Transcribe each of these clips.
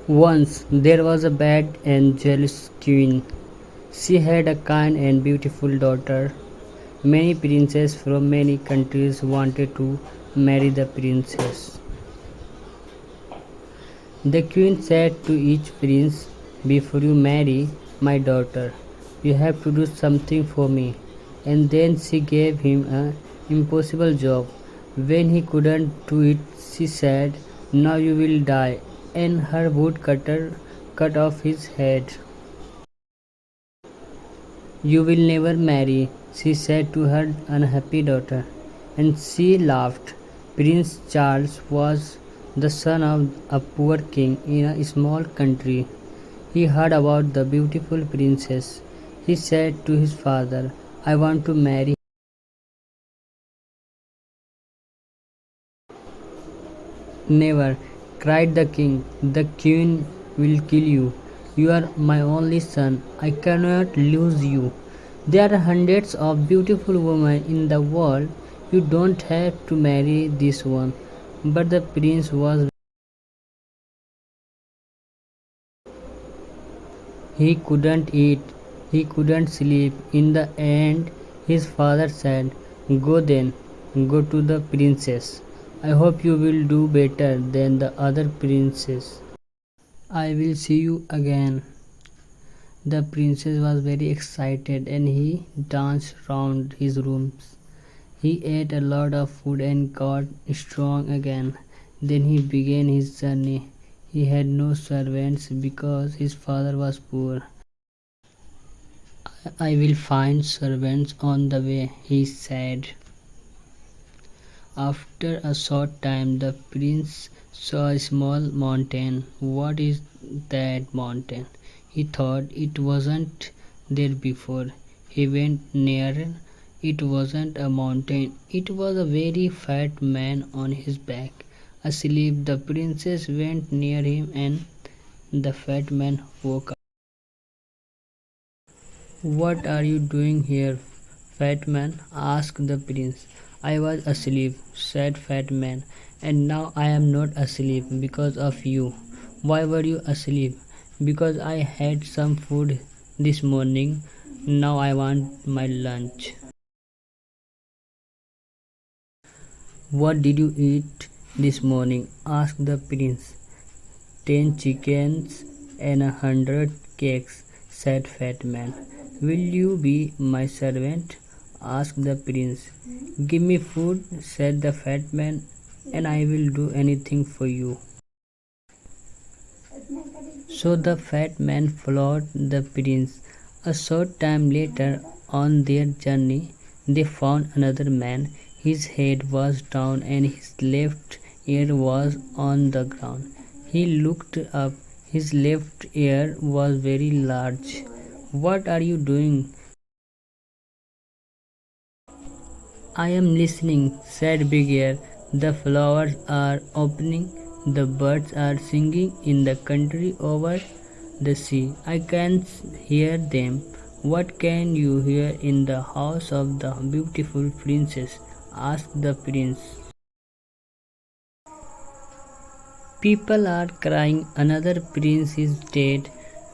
Once there was a bad and jealous queen. She had a kind and beautiful daughter. Many princes from many countries wanted to marry the princess. The queen said to each prince, "Before you marry my daughter, you have to do something for me." And then she gave him an impossible job. When he couldn't do it, she said, "Now you will die," and her woodcutter cut off his head. "You will never marry," she said to her unhappy daughter, and she laughed. Prince Charles was the son of a poor king in a small country. He heard about the beautiful princess. He said to his father, "I want to marry." "Never," cried the king. "The queen will kill you. You are my only son. I cannot lose you. There are hundreds of beautiful women in the world. You don't have to marry this one." But the prince was. He couldn't eat, he couldn't sleep. In the end, his father said, "Go then, go to the princess. I hope you will do better than the other princes. I will see you again." The princess was very excited and he danced round his rooms. He ate a lot of food and got strong again. Then he began his journey. He had no servants because his father was poor. "I will find servants on the way," he said. After a short time the prince saw a small mountain. "What is that mountain?" he thought. It wasn't there before. He went nearer. It wasn't a mountain. It was a very fat man on his back, asleep. The princess went near him and the fat man woke up. "What are you doing here, fat man?" asked the prince. "I was asleep," said fat man, "and now I am not asleep because of you." "Why were you asleep?" "Because I had some food this morning. Now I want my lunch." "What did you eat this morning?" asked the prince. 10 chickens and 100 cakes," said fat man. "Will you be my servant?" asked the prince. "Give me food," said the fat man, "and I will do anything for you." So the fat man followed the prince. A short time later, on their journey, they found another man. His head was down and his left ear was on the ground. He looked up. His left ear was very large. "What are you doing?" "I am listening," said Big Ear. "The flowers are opening, the birds are singing in the country over the sea. I can hear them." "What can you hear in the house of the beautiful princess?" asked the prince. "People are crying, another prince is dead.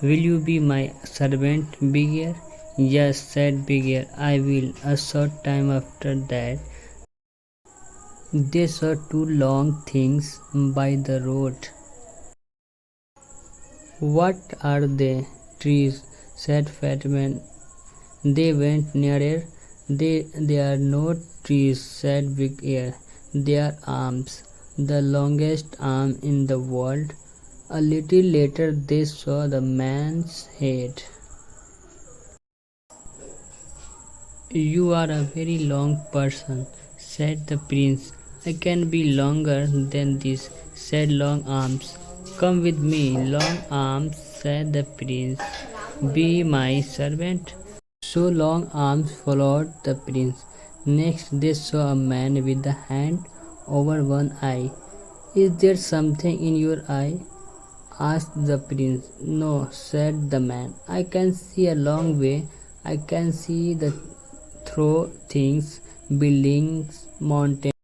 Will you be my servant, Big Ear?" "Yes," said Big Ear, "I will." A short time after that, they saw two long things by the road. "What are they?" "Trees," said Fat Man. They went nearer. They are not trees," said Big Ear. "They are arms, the longest arm in the world." A little later they saw the man's head. "You are a very long person," said the prince. "I can be longer than this," said Long Arms. "Come with me, Long Arms," said the prince. "Be my servant." So Long Arms followed the prince. Next they saw a man with a hand over one eye. "Is there something in your eye?" asked the prince. "No," said the man. "I can see a long way. I can see the through things, buildings, mountains."